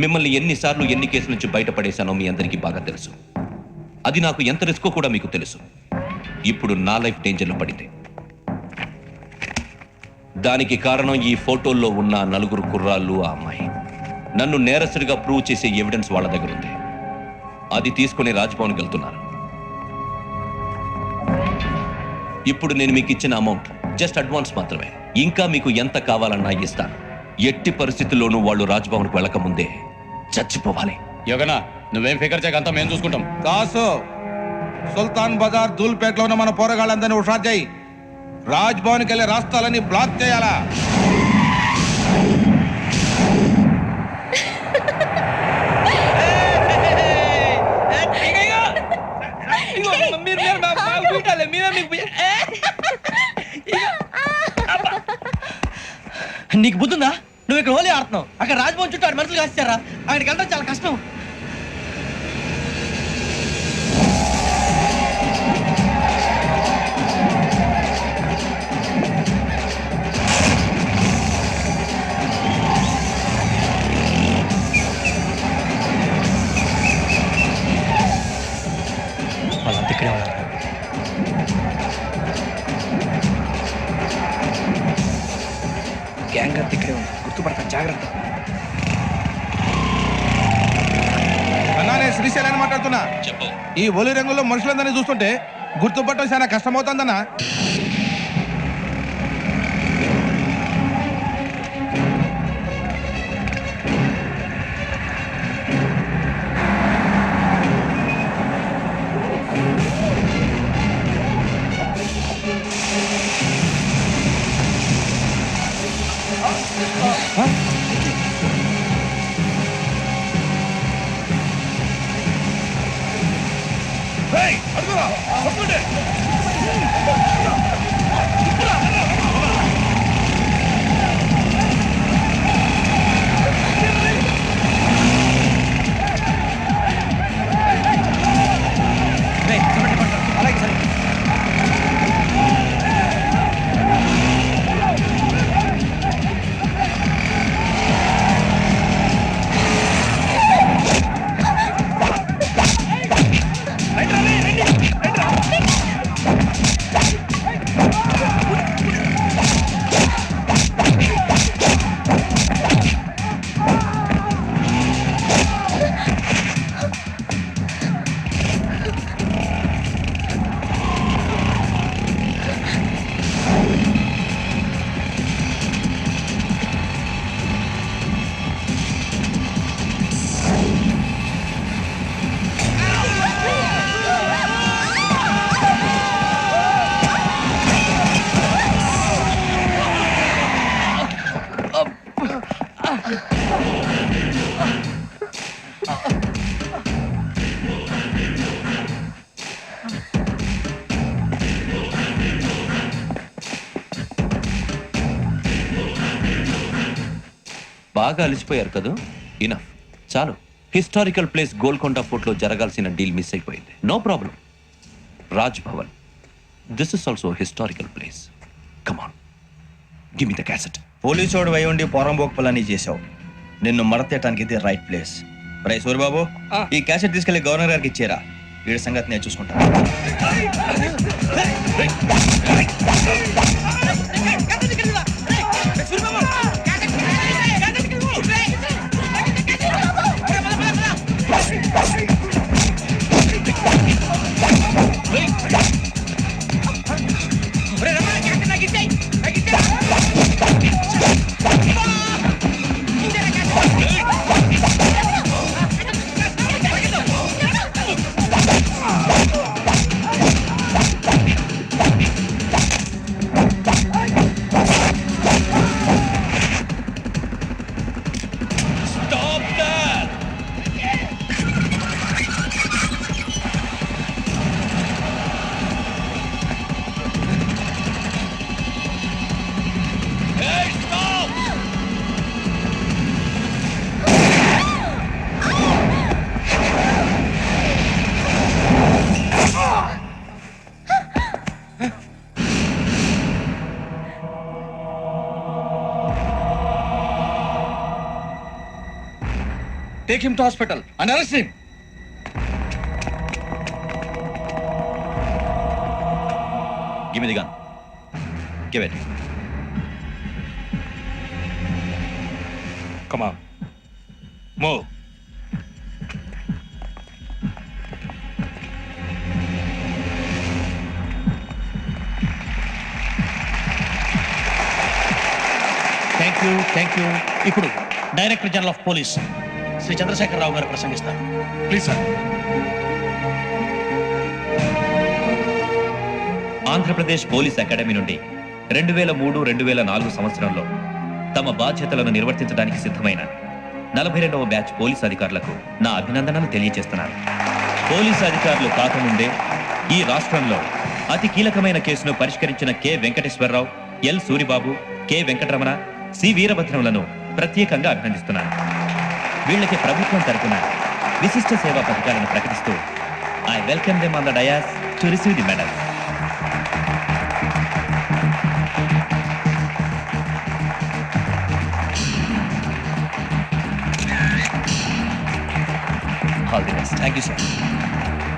మిమ్మల్ని ఎన్నిసార్లు ఎన్ని కేసుల నుంచి బయటపడేశానో మీ అందరికీ బాగా తెలుసు. అది నాకు ఎంత రిస్కో కూడా మీకు తెలుసు. ఇప్పుడు నా లైఫ్ డేంజర్లో పడింది. దానికి కారణం ఈ ఫోటోల్లో ఉన్న 4 కుర్రాళ్ళు, ఆ అమ్మాయి. నన్ను నేరస్తుడిగా ప్రూవ్ చేసే ఎవిడెన్స్ వాళ్ళ దగ్గర ఉంది. అది తీసుకుని రాజ్భవన్కి వెళ్తున్నారు. ఇప్పుడు నేను మీకు ఇచ్చిన అమౌంట్ జస్ట్ అడ్వాన్స్ మాత్రమే. ఇంకా మీకు ఎంత కావాలన్నా ఇస్తాను. ఎట్టి పరిస్థితుల్లోనూ వాళ్ళు రాజ్భవన్కు వెళ్ళకముందే చచ్చిపోవాలి. యోగనా, నువ్వేం ఫికర్ చేయకంతా మేము చూసుకుంటాం. దాసు, సుల్తాన్ బజార్ ధూల్పేటలో ఉన్న మన పోరగాళ్ళందరినీ హుషారు చేయి. రాజ్భవన్కి వెళ్ళే రాష్ట్రాలని బ్లాక్ చేయాలా? నీకు బుద్ధుందా? నువ్వు ఇక్కడ హోలీ ఆడుతున్నావు, అక్కడ రాజ్భవన్ చుట్టూ ఆడు మనుషులు కాస్తారా? అక్కడికి వెళ్ళడం చాలా కష్టం. వాళ్ళంతా ఇక్కడే ఉన్నారు. గ్యాంగ్ అంతా ఇక్కడే ఉంది, గుర్తుపడతాను, జాగ్రత్త. అన్నా, నేను శ్రీశైలాన్ని మాట్లాడుతున్నా. చెప్పు. ఈ ఒలి రంగుల్లో మనుషులందరినీ చూస్తుంటే గుర్తుపట్టడం చాలా కష్టమవుతుందన్నా. బాగా అలిసిపోయారు కదా? ఇనఫ్, చాలు. హిస్టారికల్ ప్లేస్ గోల్కొండ ఫోర్ట్లో జరగాల్సిన డీల్ మిస్ అయిపోయింది. No problem. Raj Bhavan, this is also historical place. Come on, give me the cassette. పోలీసోడు వై ఉండి పోరంబోక్ చేసావు. నిన్ను మడతేయటానికి ఇది రైట్ ప్లేస్. రై సూరిబాబు, ఈ క్యాసెట్ తీసుకెళ్లి గవర్నర్ గారికి ఇచ్చేరా. వీడి సంగతి నేను చూసుకుంటా. Take him to hospital and arrest him. Give me the gun. Give it. Come on. Move. Thank you. ఇప్పుడు director general of police Shri Chandrasekhararao గారు ప్రసంగిస్తారు. Please sir. Andhra Pradesh police academy నుండి 2003-2004 సంవత్సరంలో తమ బాధ్యతలను నిర్వర్తించడానికి సిద్ధమైన 42వ బ్యాచ్ పోలీస్ అధికారులకు నా అభినందనలు తెలియజేస్తున్నాను. పోలీసు అధికారులు కాకముందే ఈ రాష్ట్రంలో అతి కీలకమైన కేసును పరిష్కరించిన K Venkateswararao, L Suribabu, K Venkataramana, C వీరభద్రములను ప్రత్యేకంగా అభినందిస్తున్నాను. వీళ్ళకి ప్రభుత్వం తరపున విశిష్ట సేవా పథకాలను ప్రకటిస్తూ I welcome them on the dais to receive the medal. All the best. Thank you sir.